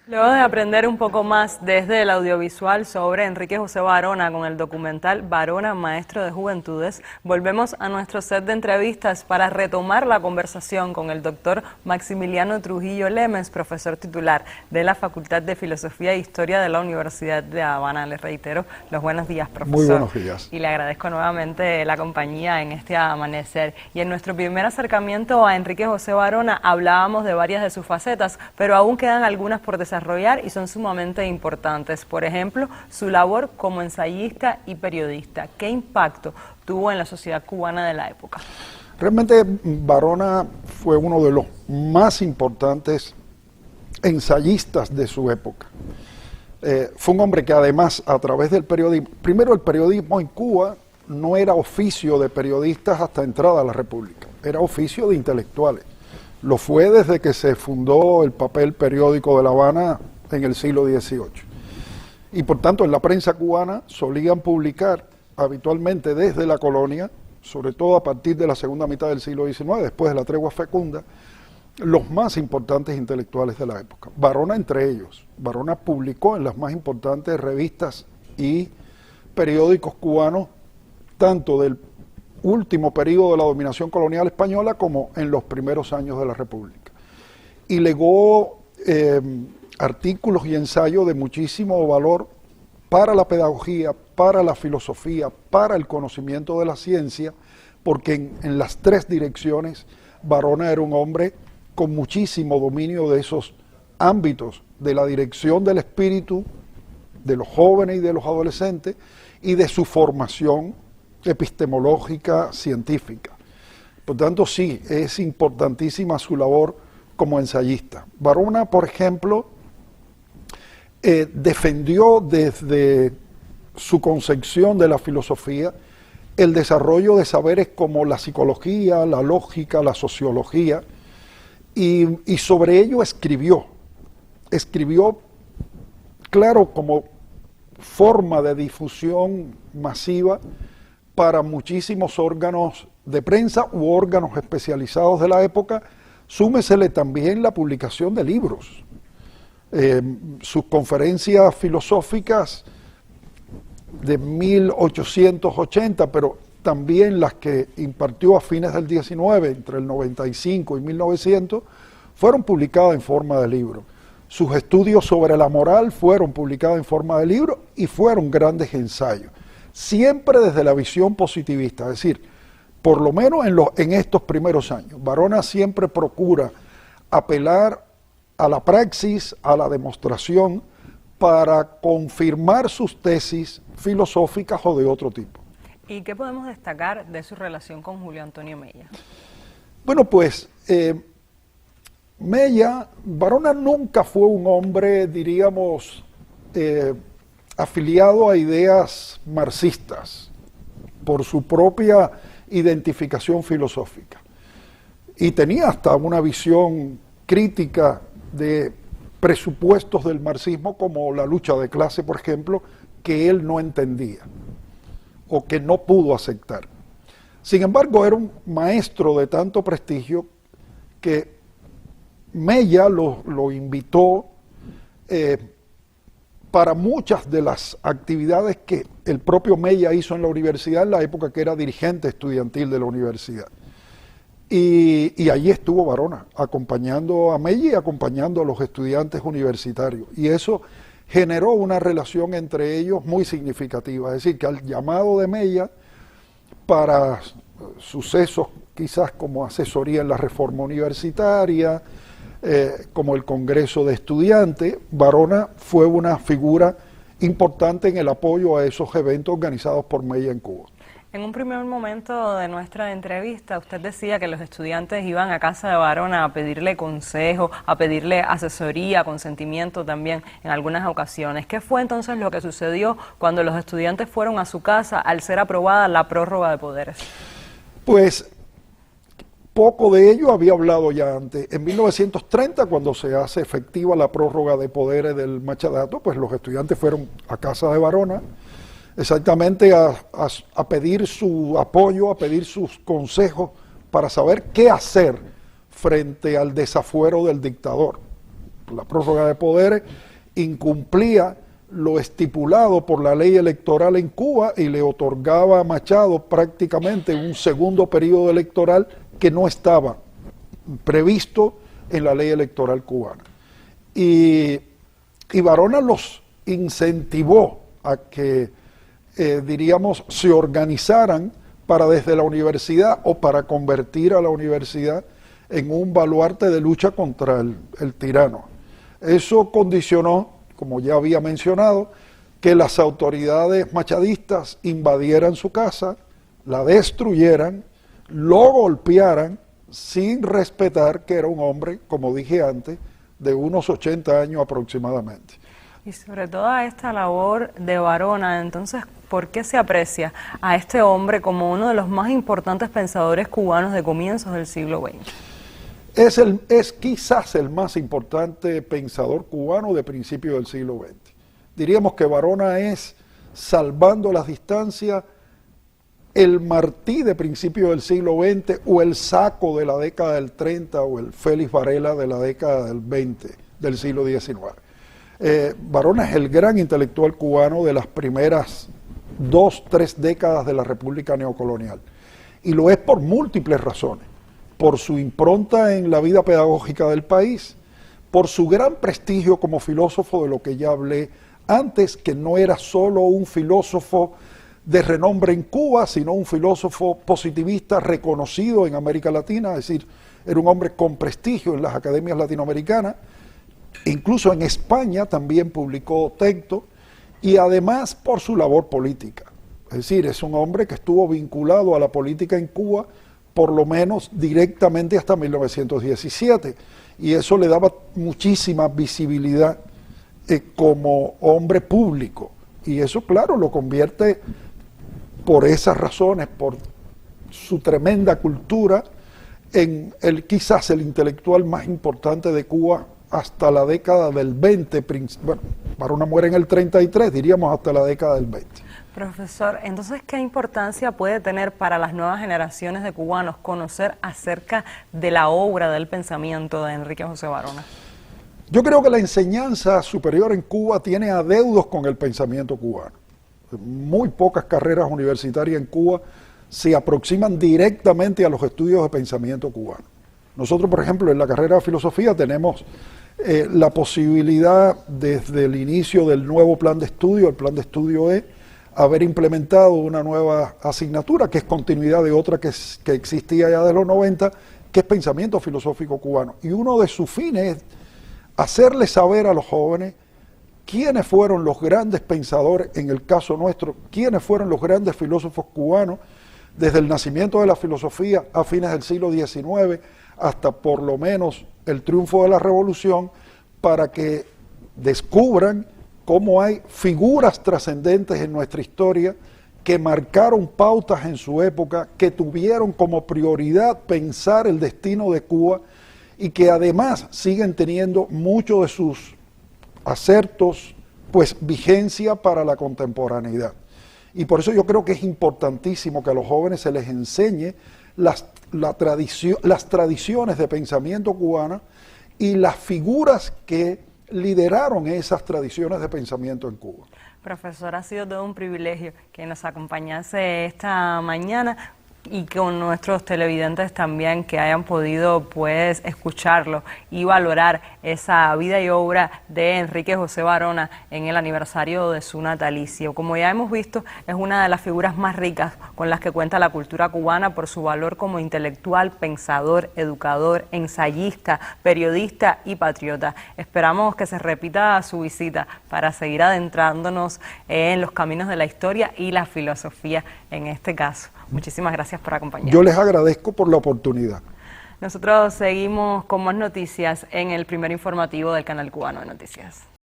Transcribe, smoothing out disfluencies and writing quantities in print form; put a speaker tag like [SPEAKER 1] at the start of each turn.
[SPEAKER 1] Luego de aprender un poco más desde el audiovisual sobre Enrique José Varona con el documental Varona, Maestro de Juventudes, volvemos a nuestro set de entrevistas para retomar la conversación con el doctor Maximiliano Trujillo Lemes, profesor titular de la Facultad de Filosofía e Historia de la Universidad de La Habana. Les reitero los buenos días, profesor.
[SPEAKER 2] Muy buenos días.
[SPEAKER 1] Y le agradezco nuevamente la compañía en este amanecer. Y en nuestro primer acercamiento a Enrique José Varona hablábamos de varias de sus facetas, pero aún quedan algunas por desarrollar y son sumamente importantes. Por ejemplo, su labor como ensayista y periodista. ¿Qué impacto tuvo en la sociedad cubana de la época?
[SPEAKER 2] Realmente Varona fue uno de los más importantes ensayistas de su época. Fue un hombre que además a través del periodismo, primero el periodismo en Cuba no era oficio de periodistas hasta entrada a la República, era oficio de intelectuales. Lo fue desde que se fundó el papel periódico de La Habana en el siglo XVIII. Y por tanto en la prensa cubana solían publicar habitualmente desde la colonia, sobre todo a partir de la segunda mitad del siglo XIX, después de la tregua fecunda, los más importantes intelectuales de la época. Varona entre ellos. Varona publicó en las más importantes revistas y periódicos cubanos, tanto del último periodo de la dominación colonial española como en los primeros años de la República. Y legó artículos y ensayos de muchísimo valor para la pedagogía, para la filosofía, para el conocimiento de la ciencia, porque en las tres direcciones Varona era un hombre con muchísimo dominio de esos ámbitos, de la dirección del espíritu, de los jóvenes y de los adolescentes, y de su formación epistemológica, científica. Por tanto, sí, es importantísima su labor como ensayista. Varona, por ejemplo, defendió desde su concepción de la filosofía el desarrollo de saberes como la psicología, la lógica, la sociología, y sobre ello escribió, claro, como forma de difusión masiva para muchísimos órganos de prensa u órganos especializados de la época. Súmesele también la publicación de libros, sus conferencias filosóficas de 1880, pero también las que impartió a fines del 19, entre el 95 y 1900, fueron publicadas en forma de libro. Sus estudios sobre la moral fueron publicados en forma de libro y fueron grandes ensayos, siempre desde la visión positivista, es decir, por lo menos en estos primeros años. Varona siempre procura apelar a la praxis, a la demostración, para confirmar sus tesis filosóficas o de otro tipo.
[SPEAKER 1] ¿Y qué podemos destacar de su relación con Julio Antonio Mella?
[SPEAKER 2] Bueno, pues Mella, Varona nunca fue un hombre, diríamos, afiliado a ideas marxistas, por su propia identificación filosófica. Y tenía hasta una visión crítica de presupuestos del marxismo, como la lucha de clase, por ejemplo, que él no entendía o que no pudo aceptar. Sin embargo, era un maestro de tanto prestigio que Mella lo invitó para muchas de las actividades que el propio Mella hizo en la universidad en la época que era dirigente estudiantil de la universidad. Y allí estuvo Varona, acompañando a Mella y acompañando a los estudiantes universitarios. Y eso generó una relación entre ellos muy significativa. Es decir, que al llamado de Mella para sucesos quizás como asesoría en la reforma universitaria, como el Congreso de Estudiantes, Varona fue una figura importante en el apoyo a esos eventos organizados por Mella en Cuba.
[SPEAKER 1] En un primer momento de nuestra entrevista, usted decía que los estudiantes iban a casa de Varona a pedirle consejo, a pedirle asesoría, consentimiento también en algunas ocasiones. ¿Qué fue entonces lo que sucedió cuando los estudiantes fueron a su casa al ser aprobada la prórroga de poderes?
[SPEAKER 2] Pues poco de ello había hablado ya antes. En 1930, cuando se hace efectiva la prórroga de poderes del Machadato, pues los estudiantes fueron a casa de Varona, exactamente a pedir su apoyo, a pedir sus consejos para saber qué hacer frente al desafuero del dictador. La prórroga de poderes incumplía lo estipulado por la ley electoral en Cuba y le otorgaba a Machado prácticamente un segundo periodo electoral que no estaba previsto en la ley electoral cubana. Y Varona los incentivó a que, diríamos, se organizaran para desde la universidad o para convertir a la universidad en un baluarte de lucha contra el tirano. Eso condicionó, como ya había mencionado, que las autoridades machadistas invadieran su casa, la destruyeran, lo golpearan, sin respetar que era un hombre, como dije antes, de unos 80 años aproximadamente.
[SPEAKER 1] Y sobre toda esta labor de Varona, entonces, ¿por qué se aprecia a este hombre como uno de los más importantes pensadores cubanos de comienzos del siglo XX?
[SPEAKER 2] Es quizás el más importante pensador cubano de principios del siglo XX. Diríamos que Varona es, salvando las distancias, el Martí de principios del siglo XX o el Saco de la década del 30 o el Félix Varela de la década del 20 del siglo XIX. Varona es el gran intelectual cubano de las primeras 2-3 décadas de la República Neocolonial. Y lo es por múltiples razones. Por su impronta en la vida pedagógica del país, por su gran prestigio como filósofo, de lo que ya hablé antes, que no era solo un filósofo de renombre en Cuba, sino un filósofo positivista reconocido en América Latina, es decir, era un hombre con prestigio en las academias latinoamericanas, incluso en España también publicó textos, y además por su labor política. Es decir, es un hombre que estuvo vinculado a la política en Cuba por lo menos directamente hasta 1917, y eso le daba muchísima visibilidad como hombre público, y eso, claro, lo convierte, por esas razones, por su tremenda cultura, en quizás el intelectual más importante de Cuba hasta la década del 20, bueno, Varona muere en el 33, diríamos hasta la década del 20.
[SPEAKER 1] Profesor, entonces, ¿qué importancia puede tener para las nuevas generaciones de cubanos conocer acerca de la obra del pensamiento de Enrique José Varona?
[SPEAKER 2] Yo creo que la enseñanza superior en Cuba tiene adeudos con el pensamiento cubano. Muy pocas carreras universitarias en Cuba se aproximan directamente a los estudios de pensamiento cubano. Nosotros, por ejemplo, en la carrera de filosofía tenemos la posibilidad, desde el inicio del nuevo plan de estudio, el plan de estudio haber implementado una nueva asignatura, que es continuidad de otra que existía ya de los 90, que es pensamiento filosófico cubano. Y uno de sus fines es hacerle saber a los jóvenes quiénes fueron los grandes pensadores, en el caso nuestro, quiénes fueron los grandes filósofos cubanos, desde el nacimiento de la filosofía a fines del siglo XIX, hasta por lo menos el triunfo de la Revolución, para que descubran cómo hay figuras trascendentes en nuestra historia que marcaron pautas en su época, que tuvieron como prioridad pensar el destino de Cuba y que además siguen teniendo muchos de sus acertos, pues, vigencia para la contemporaneidad. Y por eso yo creo que es importantísimo que a los jóvenes se les enseñe las tradiciones de pensamiento cubana y las figuras que lideraron esas tradiciones de pensamiento en Cuba.
[SPEAKER 1] Profesor, ha sido todo un privilegio que nos acompañase esta mañana y con nuestros televidentes también, que hayan podido, pues, escucharlo y valorar esa vida y obra de Enrique José Varona en el aniversario de su natalicio. Como ya hemos visto, es una de las figuras más ricas con las que cuenta la cultura cubana por su valor como intelectual, pensador, educador, ensayista, periodista y patriota. Esperamos que se repita su visita para seguir adentrándonos en los caminos de la historia y la filosofía en este caso. Muchísimas gracias por acompañarnos.
[SPEAKER 2] Yo les agradezco por la oportunidad.
[SPEAKER 1] Nosotros seguimos con más noticias en el primer informativo del Canal Cubano de Noticias.